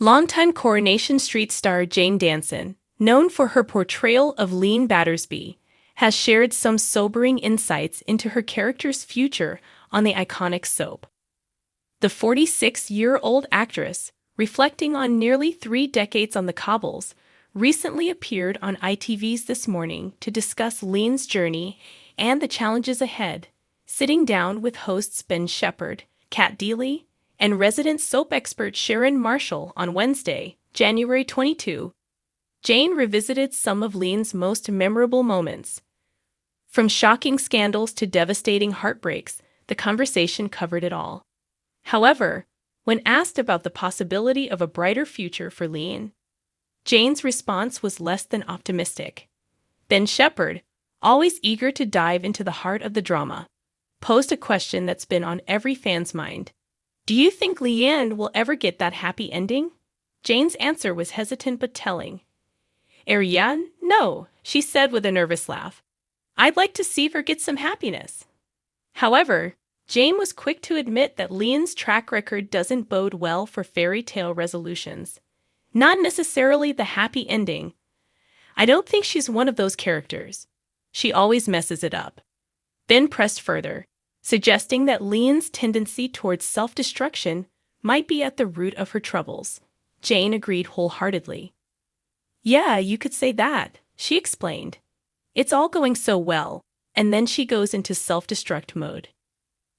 Longtime Coronation Street star Jane Danson, known for her portrayal of Leanne Battersby, has shared some sobering insights into her character's future on the iconic soap. The 46-year-old actress, reflecting on nearly 3 decades on the cobbles, recently appeared on ITV's This Morning to discuss Leanne's journey and the challenges ahead, sitting down with hosts Ben Shepherd, Kat Deely, and resident soap expert Sharon Marshall on Wednesday, January 22. Jane revisited some of Leanne's most memorable moments. From shocking scandals to devastating heartbreaks, the conversation covered it all. However, when asked about the possibility of a brighter future for Leanne, Jane's response was less than optimistic. Ben Shepherd, always eager to dive into the heart of the drama, posed a question that's been on every fan's mind. Do you think Leanne will ever get that happy ending? Jane's answer was hesitant but telling. Yeah, no, she said with a nervous laugh. I'd like to see her get some happiness. However, Jane was quick to admit that Leanne's track record doesn't bode well for fairy tale resolutions. Not necessarily the happy ending. I don't think she's one of those characters. She always messes it up. Ben pressed further, suggesting that Leanne's tendency towards self-destruction might be at the root of her troubles. Jane agreed wholeheartedly. Yeah, you could say that, she explained. It's all going so well, and then she goes into self-destruct mode.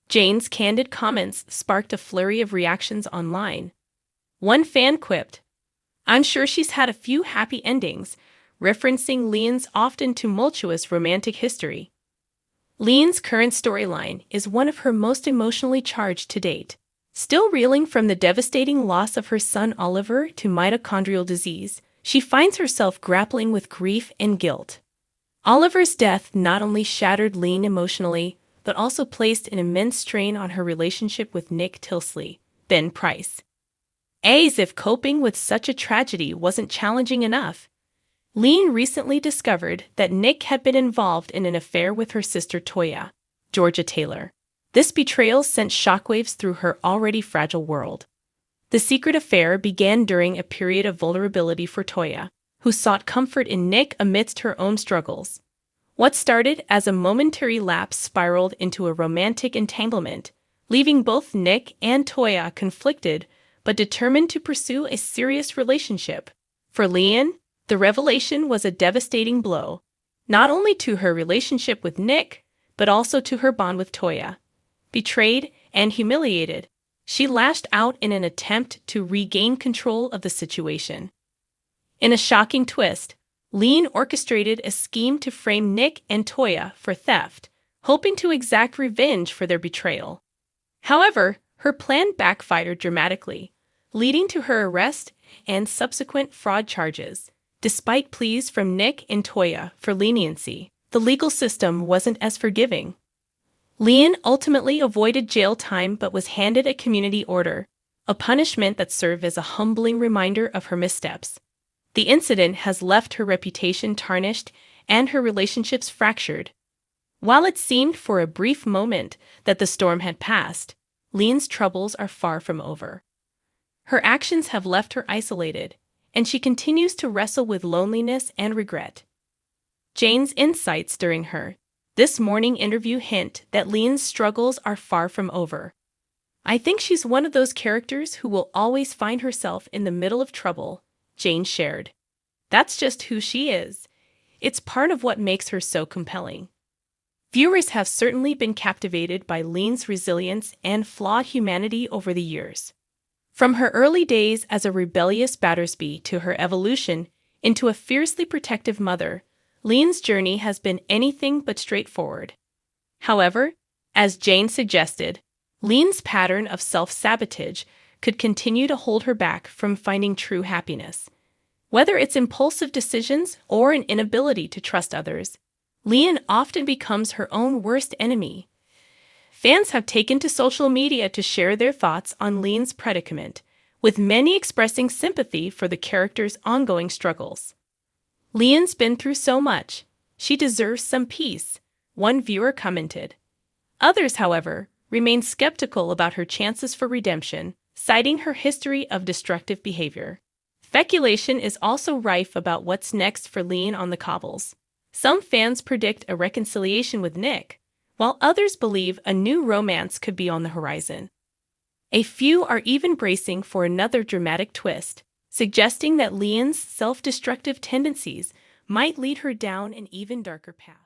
Jane's candid comments sparked a flurry of reactions online. One fan quipped, I'm sure she's had a few happy endings, referencing Leanne's often tumultuous romantic history. Leanne's current storyline is one of her most emotionally charged to date. Still reeling from the devastating loss of her son Oliver to mitochondrial disease, she finds herself grappling with grief and guilt. Oliver's death not only shattered Leanne emotionally, but also placed an immense strain on her relationship with Nick Tilsley, Ben Price. As if coping with such a tragedy wasn't challenging enough, Leanne recently discovered that Nick had been involved in an affair with her sister Toya, Georgia Taylor. This betrayal sent shockwaves through her already fragile world. The secret affair began during a period of vulnerability for Toya, who sought comfort in Nick amidst her own struggles. What started as a momentary lapse spiraled into a romantic entanglement, leaving both Nick and Toya conflicted but determined to pursue a serious relationship. For Leanne, the revelation was a devastating blow, not only to her relationship with Nick, but also to her bond with Toya. Betrayed and humiliated, she lashed out in an attempt to regain control of the situation. In a shocking twist, Leanne orchestrated a scheme to frame Nick and Toya for theft, hoping to exact revenge for their betrayal. However, her plan backfired dramatically, leading to her arrest and subsequent fraud charges. Despite pleas from Nick and Toya for leniency, the legal system wasn't as forgiving. Leanne ultimately avoided jail time but was handed a community order, a punishment that served as a humbling reminder of her missteps. The incident has left her reputation tarnished and her relationships fractured. While it seemed for a brief moment that the storm had passed, Leanne's troubles are far from over. Her actions have left her isolated, and she continues to wrestle with loneliness and regret. Jane's insights during her This Morning interview hint that Leanne's struggles are far from over. I think she's one of those characters who will always find herself in the middle of trouble, Jane shared. That's just who she is. It's part of what makes her so compelling. Viewers have certainly been captivated by Leanne's resilience and flawed humanity over the years. From her early days as a rebellious Battersby to her evolution into a fiercely protective mother, Leanne's journey has been anything but straightforward. However, as Jane suggested, Leanne's pattern of self-sabotage could continue to hold her back from finding true happiness. Whether it's impulsive decisions or an inability to trust others, Leanne often becomes her own worst enemy. Fans have taken to social media to share their thoughts on Leanne's predicament, with many expressing sympathy for the character's ongoing struggles. Leanne's been through so much. She deserves some peace, one viewer commented. Others, however, remain skeptical about her chances for redemption, citing her history of destructive behavior. Speculation is also rife about what's next for Leanne on the cobbles. Some fans predict a reconciliation with Nick, while others believe a new romance could be on the horizon. A few are even bracing for another dramatic twist, suggesting that Leanne's self-destructive tendencies might lead her down an even darker path.